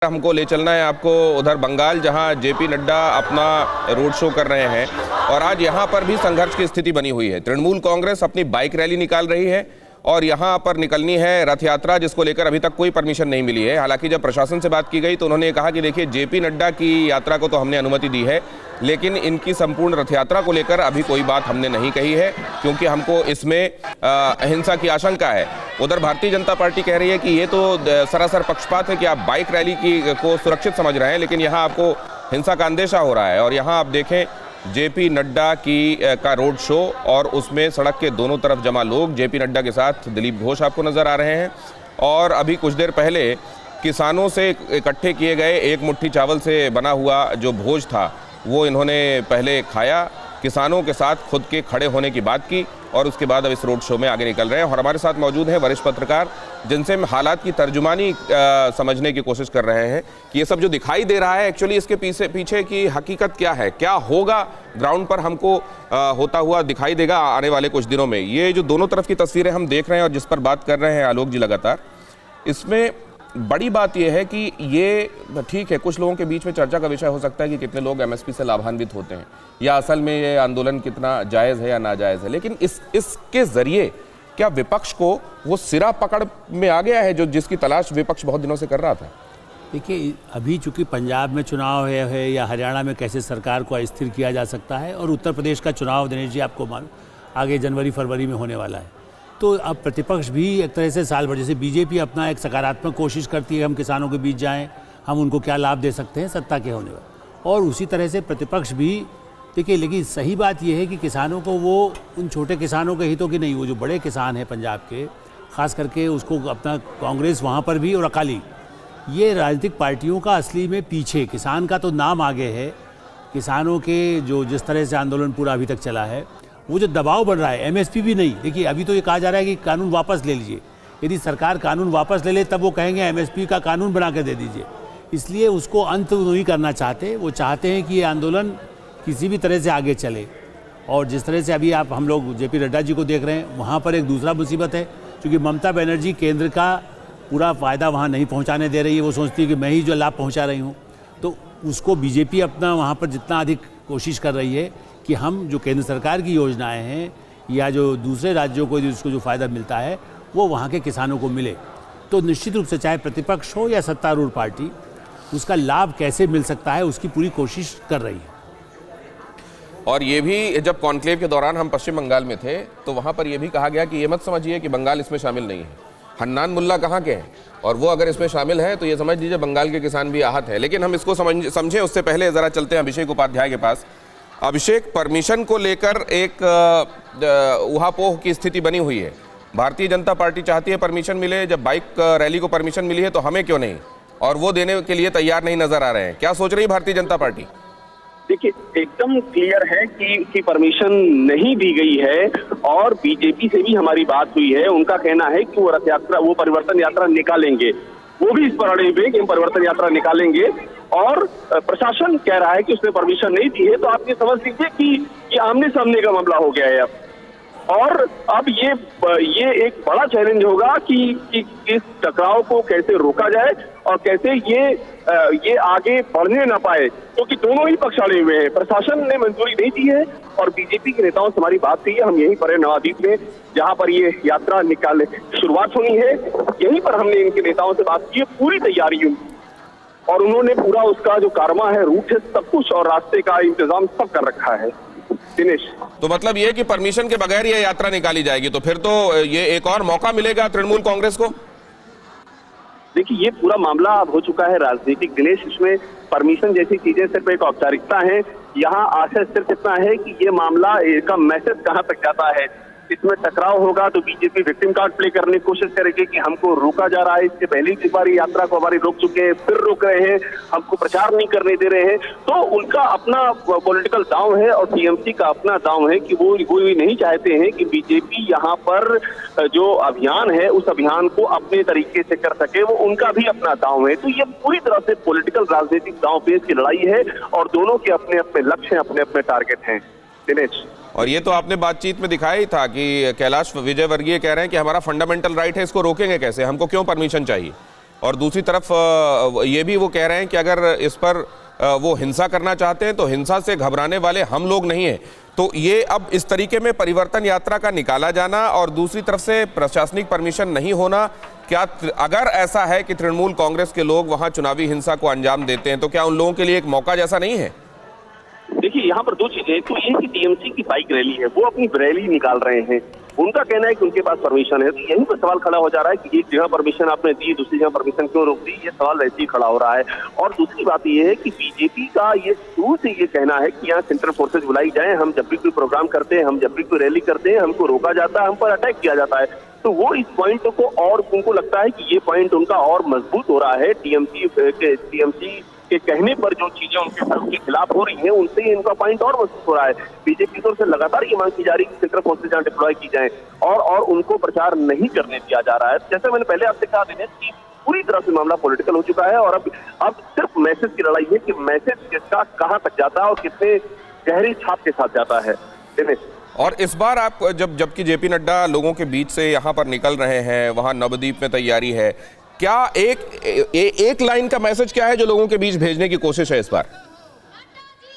हमको ले चलना है आपको उधर बंगाल, जहां जेपी नड्डा अपना रोड शो कर रहे हैं और आज यहां पर भी संघर्ष की स्थिति बनी हुई है। तृणमूल कांग्रेस अपनी बाइक रैली निकाल रही है और यहां पर निकलनी है रथ यात्रा, जिसको लेकर अभी तक कोई परमिशन नहीं मिली है। हालांकि जब प्रशासन से बात की गई तो उन्होंने कहा कि देखिए, जेपी नड्डा की यात्रा को तो हमने अनुमति दी है, लेकिन इनकी संपूर्ण रथ यात्रा को लेकर अभी कोई बात हमने नहीं कही है, क्योंकि हमको इसमें हिंसा की आशंका है। उधर भारतीय जनता पार्टी कह रही है कि ये तो सरासर पक्षपात है कि आप बाइक रैली को सुरक्षित समझ रहे हैं, लेकिन यहाँ आपको हिंसा का अंदेशा हो रहा है। और यहाँ आप देखें जेपी नड्डा का रोड शो और उसमें सड़क के दोनों तरफ जमा लोग, जेपी नड्डा के साथ दिलीप घोष आपको नजर आ रहे हैं। और अभी कुछ देर पहले किसानों से इकट्ठे किए गए एक मुट्ठी चावल से बना हुआ जो भोज था वो इन्होंने पहले खाया, किसानों के साथ खुद के खड़े होने की बात की और उसके बाद अब इस रोड शो में आगे निकल रहे हैं। और हमारे साथ मौजूद हैं वरिष्ठ पत्रकार, जिनसे हम हालात की तर्जुमानी समझने की कोशिश कर रहे हैं कि ये सब जो दिखाई दे रहा है एक्चुअली इसके पीछे की हकीकत क्या है, क्या होगा ग्राउंड पर हमको होता हुआ दिखाई देगा आने वाले कुछ दिनों में। ये जो दोनों तरफ की तस्वीरें हम देख रहे हैं और जिस पर बात कर रहे हैं आलोक जी लगातार, इसमें बड़ी बात यह है कि ये ठीक है, कुछ लोगों के बीच में चर्चा का विषय हो सकता है कि कितने लोग एमएसपी से लाभान्वित होते हैं या असल में ये आंदोलन कितना जायज़ है या नाजायज़ है, लेकिन इसके ज़रिए क्या विपक्ष को वो सिरा पकड़ में आ गया है जो जिसकी तलाश विपक्ष बहुत दिनों से कर रहा था। देखिए, अभी चूंकि पंजाब में चुनाव है या हरियाणा में कैसे सरकार को अस्थिर किया जा सकता है, और उत्तर प्रदेश का चुनाव दिनेश जी आपको मालूम आगे जनवरी फरवरी में होने वाला है, तो अब प्रतिपक्ष भी एक तरह से साल भर, जैसे बीजेपी अपना एक सकारात्मक कोशिश करती है हम किसानों के बीच जाएं, हम उनको क्या लाभ दे सकते हैं सत्ता के होने पर, और उसी तरह से प्रतिपक्ष भी देखिए। लेकिन सही बात यह है कि किसानों को वो उन छोटे किसानों के हितों की नहीं, वो जो बड़े किसान हैं पंजाब के खास करके, उसको अपना कांग्रेस वहाँ पर भी और अकाली, ये राजनीतिक पार्टियों का असली में पीछे, किसान का तो नाम आगे है। किसानों के जो जिस तरह से आंदोलन पूरा अभी तक चला है, वो जो दबाव बढ़ रहा है, एमएसपी भी नहीं, देखिए अभी तो ये कहा जा रहा है कि कानून वापस ले लीजिए। यदि सरकार कानून वापस ले ले तब वो कहेंगे एमएसपी का कानून बना कर दे दीजिए। इसलिए उसको अंत नहीं करना चाहते, वो चाहते हैं कि ये आंदोलन किसी भी तरह से आगे चले। और जिस तरह से अभी हम लोग जेपी नड्डा जी को देख रहे हैं, वहाँ पर एक दूसरा मुसीबत है, क्योंकि ममता बनर्जी केंद्र का पूरा फ़ायदा वहाँ नहीं पहुँचाने दे रही है। वो सोचती है कि मैं ही जो लाभ पहुँचा रही हूँ, तो उसको बीजेपी अपना वहाँ पर जितना अधिक कोशिश कर रही है कि हम जो केंद्र सरकार की योजनाएं हैं या जो दूसरे राज्यों को जिसको जो फ़ायदा मिलता है वो वहाँ के किसानों को मिले। तो निश्चित रूप से चाहे प्रतिपक्ष हो या सत्तारूढ़ पार्टी, उसका लाभ कैसे मिल सकता है उसकी पूरी कोशिश कर रही है। और ये भी जब कॉन्क्लेव के दौरान हम पश्चिम बंगाल में थे तो वहाँ पर यह भी कहा गया कि ये मत समझिए कि बंगाल इसमें शामिल नहीं है, हन्नान मुल्ला कहाँ के हैं, और वो अगर इसमें शामिल है तो ये समझ लीजिए बंगाल के किसान भी आहत है। लेकिन हम इसको समझें उससे पहले ज़रा चलते हैं अभिषेक उपाध्याय के पास। अभिषेक, परमिशन को लेकर एक उहापोह की स्थिति बनी हुई है। भारतीय जनता पार्टी चाहती है परमिशन मिले, जब बाइक रैली को परमिशन मिली है तो हमें क्यों नहीं, और वो देने के लिए तैयार नहीं नजर आ रहे हैं। क्या सोच रही है भारतीय जनता पार्टी? देखिए, एकदम क्लियर है कि परमिशन नहीं दी गई है, और बीजेपी से भी हमारी बात हुई है। उनका कहना है कि वो रथ यात्रा, वो परिवर्तन यात्रा निकालेंगे, वो भी इस पर अड़े हुए कि हम परिवर्तन यात्रा निकालेंगे। और प्रशासन कह रहा है कि उसने परमिशन नहीं दी है, तो आप ये समझ लीजिए कि ये आमने सामने का मामला हो गया है अब। और अब ये एक बड़ा चैलेंज होगा कि इस टकराव को कैसे रोका जाए और कैसे ये आगे बढ़ने ना पाए, क्योंकि दोनों ही पक्ष अड़े हुए हैं। प्रशासन ने मंजूरी नहीं दी है और बीजेपी के नेताओं से हमारी बात हुई है। हम यहीं पर नवाद्वीप में, जहां पर ये यात्रा शुरुआत होनी है, यहीं पर हमने इनके नेताओं से बात की है। पूरी तैयारी हुई और उन्होंने पूरा उसका जो कारमा है, रूट है, सब कुछ और रास्ते का इंतजाम सब कर रखा है। दिनेश, तो मतलब ये कि परमिशन के बगैर ये यात्रा निकाली जाएगी, तो फिर तो ये एक और मौका मिलेगा तृणमूल कांग्रेस को। देखिए, ये पूरा मामला अब हो चुका है राजनीतिक दिनेश। इसमें परमिशन जैसी चीजें सिर्फ एक औपचारिकता है। यहाँ आशय सिर्फ इतना है कि ये मामला का मैसेज कहाँ तक जाता है। इसमें टकराव होगा तो बीजेपी विक्टिम कार्ड प्ले करने की कोशिश करेगी कि हमको रोका जा रहा है, इससे पहले भी बार यात्रा को हमारी रोक चुके हैं, फिर रोक रहे हैं, हमको प्रचार नहीं करने दे रहे हैं। तो उनका अपना पॉलिटिकल दांव है और टीएमसी का अपना दांव है कि वो कोई नहीं चाहते हैं कि बीजेपी यहाँ पर जो अभियान है उस अभियान को अपने तरीके से कर सके। वो उनका भी अपना दांव है। तो ये पूरी तरह से पॉलिटिकल राजनीतिक दांव पेच की लड़ाई है और दोनों के अपने अपने लक्ष्य हैं, अपने अपने टारगेट हैं। दिनेश, और ये तो आपने बातचीत में दिखाया ही था कि कैलाश विजयवर्गीय कह रहे हैं कि हमारा फंडामेंटल राइट है, इसको रोकेंगे कैसे, हमको क्यों परमिशन चाहिए। और दूसरी तरफ ये भी वो कह रहे हैं कि अगर इस पर वो हिंसा करना चाहते हैं तो हिंसा से घबराने वाले हम लोग नहीं हैं। तो ये अब इस तरीके में परिवर्तन यात्रा का निकाला जाना और दूसरी तरफ से प्रशासनिक परमिशन नहीं होना, क्या अगर ऐसा है कि तृणमूल कांग्रेस के लोग वहां चुनावी हिंसा को अंजाम देते हैं तो क्या उन लोगों के लिए एक मौका जैसा नहीं है? देखिए, यहाँ पर दो चीजें, तो ये कि टीएमसी की बाइक रैली है, वो अपनी रैली निकाल रहे हैं, उनका कहना है कि उनके पास परमिशन है, तो यहीं पर सवाल खड़ा हो जा रहा है कि एक जगह परमिशन आपने दी, दूसरी जगह परमिशन क्यों रोक दी, ये सवाल वैसे ही खड़ा हो रहा है। और दूसरी बात ये है कि बीजेपी का ये शुरू से ये कहना है कि यहाँ सेंट्रल फोर्सेज बुलाई जाए, हम जब भी कोई प्रोग्राम करते हैं, हम जब भी कोई रैली करते हैं, हमको रोका जाता है, हम पर अटैक किया जाता है। तो वो इस पॉइंट को, और उनको लगता है कि ये पॉइंट उनका और मजबूत हो रहा है, टीएमसी के कहने पर जो चीजें उनके खिलाफ हो रही हैं, उनसे इनका पॉइंट और मजबूत हो रहा है। बीजेपी की ओर से लगातार ये मांग की जा रही है कि सेंट्रल फोर्सेज जहां डिप्लॉय की जाए और उनको प्रचार नहीं करने दिया जा रहा है। जैसे मैंने पहले आपसे कहा दिनेश कि पूरी तरह से मामला पॉलिटिकल हो चुका है और अब सिर्फ मैसेज की लड़ाई है कि मैसेज किसका कहां तक जाता है और कितने गहरी छाप के साथ जाता है। दिनेश, और इस बार आप जबकि जेपी नड्डा लोगों के बीच से यहाँ पर निकल रहे हैं, वहाँ नवद्वीप में तैयारी है, क्या एक लाइन का मैसेज क्या है जो लोगों के बीच भेजने की कोशिश है इस बार?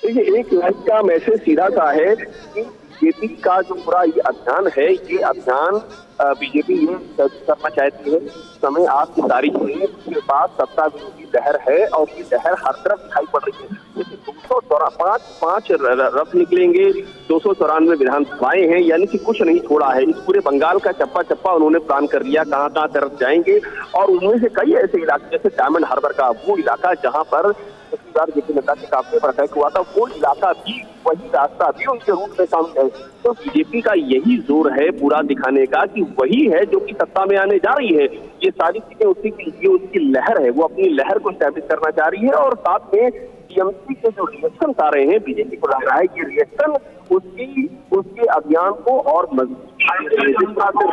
देखिए, एक लाइन का मैसेज सीधा सा है कि बीजेपी का जो पूरा ये अभियान है, ये अभियान बीजेपी ये करना चाहती है, समय आपकी तारीख में उसके बाद सत्ता विरोधी लहर है और ये लहर हर तरफ दिखाई पड़ रही है। जैसे 295 रथ निकलेंगे, 294 विधानसभाएं हैं, यानी कि कुछ नहीं छोड़ा है। इस पूरे बंगाल का चप्पा चप्पा उन्होंने प्लान कर लिया, कहाँ कहाँ तरफ जाएंगे। और उनमें से कई ऐसे इलाके जैसे डायमंड हार्बर का वो इलाका जहाँ पर पिछली बार जेपी नड्डा के काफले पर अटैक हुआ था, वो इलाका भी, वही रास्ता भी उनके रूट में शामिल है। तो बीजेपी का यही जोर है पूरा दिखाने का कि वही है जो कि सत्ता में आने जा रही है। ये सारी चीजें उसकी लहर है, वो अपनी लहर को स्टैब्लिश करना चाह रही है। और साथ में टीएमसी के जो रिएक्शन आ रहे हैं, बीजेपी को लग रहा है कि रिएक्शन उसके अभियान को और मजबूती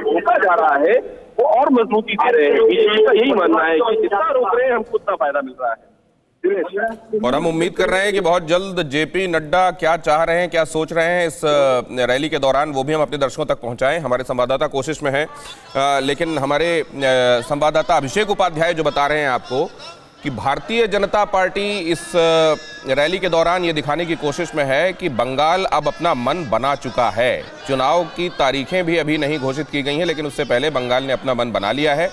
रोका जा रहा है, वो और मजबूती दे रहे हैं। बीजेपी का यही मानना है कि जितना रोक रहे हैं हमको उतना फायदा मिल रहा है। और हम उम्मीद कर रहे हैं कि बहुत जल्द जेपी नड्डा क्या चाह रहे हैं, क्या सोच रहे हैं इस रैली के दौरान, वो भी हम अपने दर्शकों तक पहुंचाएं। हमारे संवाददाता कोशिश में है, लेकिन हमारे संवाददाता अभिषेक उपाध्याय जो बता रहे हैं आपको कि भारतीय जनता पार्टी इस रैली के दौरान ये दिखाने की कोशिश में है कि बंगाल अब अपना मन बना चुका है। चुनाव की तारीखें भी अभी नहीं घोषित की गई हैं, लेकिन उससे पहले बंगाल ने अपना मन बना लिया है।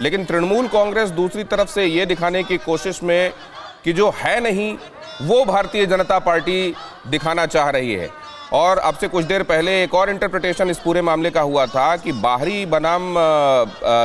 लेकिन तृणमूल कांग्रेस दूसरी तरफ से ये दिखाने की कोशिश में कि जो है नहीं वो भारतीय जनता पार्टी दिखाना चाह रही है। और अब से कुछ देर पहले एक और इंटरप्रिटेशन इस पूरे मामले का हुआ था कि बाहरी बनाम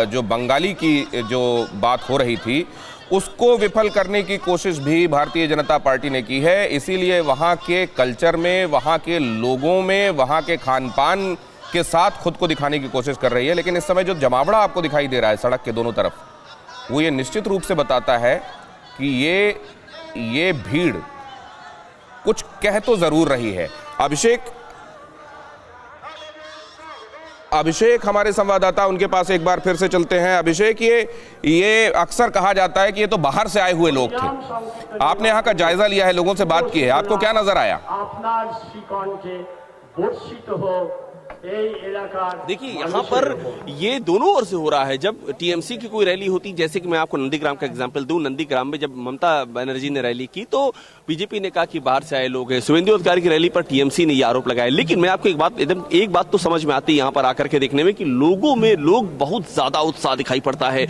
जो बंगाली की जो बात हो रही थी उसको विफल करने की कोशिश भी भारतीय जनता पार्टी ने की है। इसीलिए वहाँ के कल्चर में, वहाँ के लोगों में, वहाँ के खान पान के साथ खुद को दिखाने की कोशिश कर रही है। लेकिन इस समय जो जमावड़ा आपको दिखाई दे रहा है सड़क के दोनों तरफ, वो ये निश्चित रूप से बताता है कि ये भीड़ कुछ कह तो जरूर रही है। अभिषेक हमारे संवाददाता, उनके पास एक बार फिर से चलते हैं। अभिषेक, ये अक्सर कहा जाता है कि ये तो बाहर से आए हुए लोग थे, आपने यहाँ का जायजा लिया है, लोगों से बात की है, आपको क्या नजर आया? देखिए, यहाँ पर ये दोनों ओर से हो रहा है। जब टीएमसी की कोई रैली होती, जैसे कि मैं आपको नंदीग्राम का एग्जांपल दूं, नंदीग्राम में जब ममता बनर्जी ने रैली की तो बीजेपी ने कहा कि बाहर से आए लोग हैं। शुभेंदु अधिकारी की रैली पर टीएमसी ने ये आरोप लगाया। लेकिन मैं आपको एक बात तो समझ में आती है यहाँ पर आकर के देखने में कि लोगों में बहुत ज्यादा उत्साह दिखाई पड़ता है।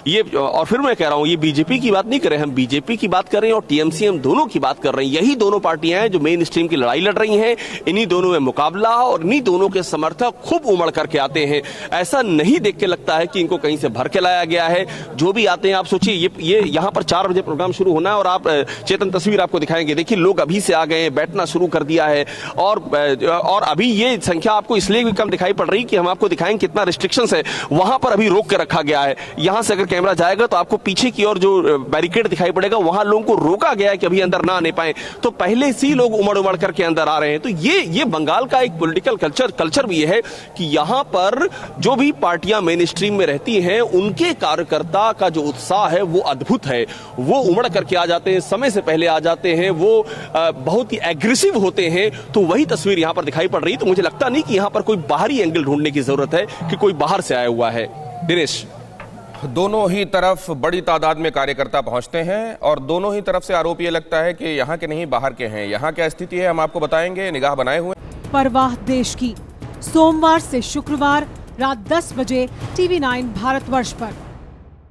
ये, और फिर मैं कह रहा हूँ, ये बीजेपी की बात नहीं कर रहे, हम बीजेपी की बात कर रहे हैं और टीएमसी हम दोनों की बात कर रहे हैं। यही दोनों पार्टियां हैं जो मेन स्ट्रीम की लड़ाई लड़ रही हैं। इन्हीं दोनों में मुकाबला और इन्हीं दोनों के समर्थक खूब उमड़ करके आते हैं। ऐसा नहीं देख के लगता है कि इनको कहीं से भर के लाया गया है। जो भी आते हैं, आप सोचिए, ये यहाँ पर 4 बजे प्रोग्राम शुरू होना है और आप चेतन तस्वीर आपको दिखाएंगे। देखिए, लोग अभी से आ गए हैं, बैठना शुरू कर दिया है। और अभी ये संख्या आपको इसलिए भी कम दिखाई पड़ रही कि हम आपको दिखाएंगे कितना रिस्ट्रिक्शंस है। वहां पर अभी रोक के रखा गया है। यहां से अगर कैमरा जाएगा तो आपको पीछे की ओर जो बैरिकेड दिखाई पड़ेगा, वहां लोगों को रोका गया है कि अभी अंदर ना आने पाए। तो पहले से ही लोग उमड़ करके अंदर आ रहे हैं। तो ये बंगाल का एक पॉलिटिकल कल्चर भी है कि यहाँ पर जो भी पार्टियां मेन स्ट्रीम में रहती हैं, उनके कार्यकर्ता का जो उत्साह है वो अद्भुत है। वो उमड़ करके आ जाते हैं, समय से पहले आ जाते हैं, वो बहुत ही एग्रेसिव होते हैं। तो वही तस्वीर यहाँ पर दिखाई पड़ रही। तो मुझे लगता नहीं कि यहाँ पर कोई बाहरी एंगल ढूंढने की जरूरत है कि कोई बाहर से आया हुआ है। दिनेश, दोनों ही तरफ बड़ी तादाद में कार्यकर्ता पहुंचते हैं और दोनों ही तरफ से आरोप ये लगता है कि यहाँ के नहीं बाहर के हैं। यहाँ क्या स्थिति है हम आपको बताएंगे, निगाह बनाए हुए। परवाह देश की, सोमवार से शुक्रवार रात 10 बजे TV9 भारतवर्ष पर।